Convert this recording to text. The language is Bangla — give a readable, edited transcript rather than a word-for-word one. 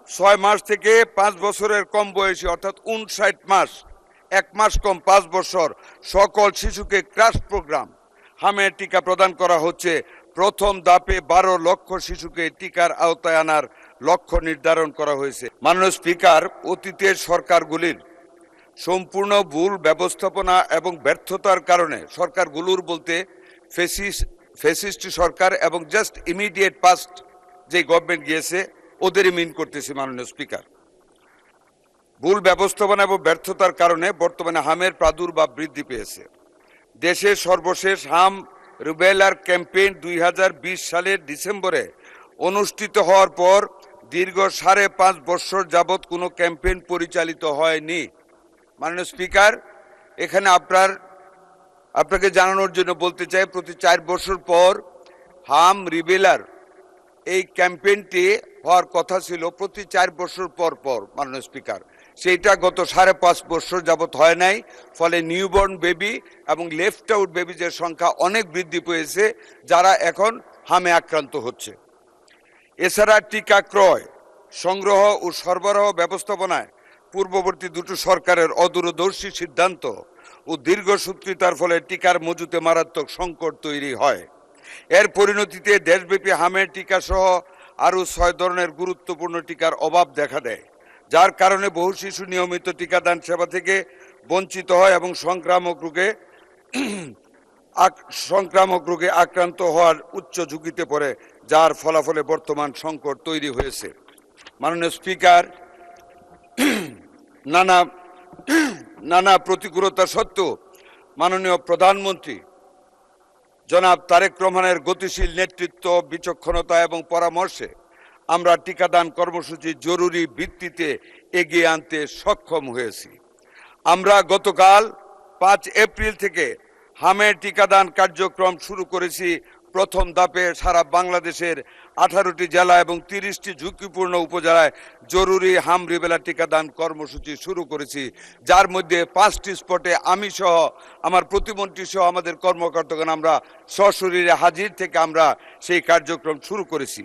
6 মাস থেকে 5 বছরের কম বয়সী অর্থাৎ 59 মাস, 1 মাস কম 5 বছর সকল শিশুকে ক্রাশ প্রোগ্রাম হামের টিকা প্রদান করা হচ্ছে। প্রথম ধাপে 12 লক্ষ শিশুকে টিকার আওতায় আনার লক্ষ্য নির্ধারণ করা হয়েছে। মাননীয় স্পিকার, অতীতের সরকারগুলির সম্পূর্ণ ভুল ব্যবস্থাপনা এবং ব্যর্থতার কারণে, সরকারগুলোর বলতে ফ্যাসিস্ট সরকার এবং জাস্ট ইমিডিয়েট পাস্ট যে গভর্নমেন্ট গিয়েছে ওদেরই মিন করতেছি। মাননীয় স্পিকার, ভুল ব্যবস্থাপনা এবং ব্যর্থতার কারণে বর্তমানে হামের প্রাদুর্ভাব বৃদ্ধি পেয়েছে। দেশের সর্বশেষ হাম রুবেলার ক্যাম্পেইন 2020 সালের ডিসেম্বরে অনুষ্ঠিত হওয়ার পর দীর্ঘ 5.5 বছর যাবৎ কোনো ক্যাম্পেইন পরিচালিত হয়নি। মাননীয় স্পিকার, এখানে আপনাকে জানানোর জন্য বলতে চাই, প্রতি 4 বছর পর হাম রিবেলার এই ক্যাম্পেইনটি হওয়ার কথা ছিল প্রতি 4 বছর পর পর। মাননীয় স্পিকার, সেইটা গত 5.5 বছর যাবৎ হয় নাই। ফলে নিউবর্ন বেবি এবং লেফট আউট বেবিজের সংখ্যা অনেক বৃদ্ধি পেয়েছে, যারা এখন হামে আক্রান্ত হচ্ছে। এছাড়া টিকা ক্রয়, সংগ্রহ ও সরবরাহ ব্যবস্থাপনায় পূর্ববর্তী দুটো সরকারের অদূরদর্শী সিদ্ধান্ত ও দীর্ঘসূত্রিতার ফলে টিকার মজুতে মারাত্মক সংকট তৈরি হয়। এর পরিণতিতে দেশব্যাপী হামের টিকা সহ আরও 6 ধরনের গুরুত্বপূর্ণ টিকার অভাব দেখা দেয়, যার কারণে বহু শিশু নিয়মিত টিকাদান সেবা থেকে বঞ্চিত হয় এবং সংক্রামক রোগে আক্রান্ত হওয়ার উচ্চ ঝুঁকিতে পড়ে, যার ফলাফলে বর্তমান সংকট তৈরি হয়েছে। মাননীয় স্পিকার, নানা প্রতিকূলতা সত্ত্বেও মাননীয় প্রধানমন্ত্রী জনাব তারেক রহমানের গতিশীল নেতৃত্ব, বিচক্ষণতা এবং পরামর্শে আমরা টিকাদান কর্মসূচি জরুরি ভিত্তিতে এগিয়ে আনতে সক্ষম হয়েছি। আমরা গতকাল 5 এপ্রিল থেকে হামের টিকাদান কার্যক্রম শুরু করেছি। প্রথম ধাপে সারা বাংলাদেশের 18টি জেলা এবং 30টি ঝুঁকিপূর্ণ উপজেলায় জরুরি হাম রিবেলা টিকাদান কর্মসূচি শুরু করেছি, যার মধ্যে 5টি স্পটে আমি সহ আমার প্রতিমন্ত্রী সহ আমাদের কর্মকর্তাগণ আমরা সশরীরে হাজির থেকে আমরা সেই কার্যক্রম শুরু করেছি।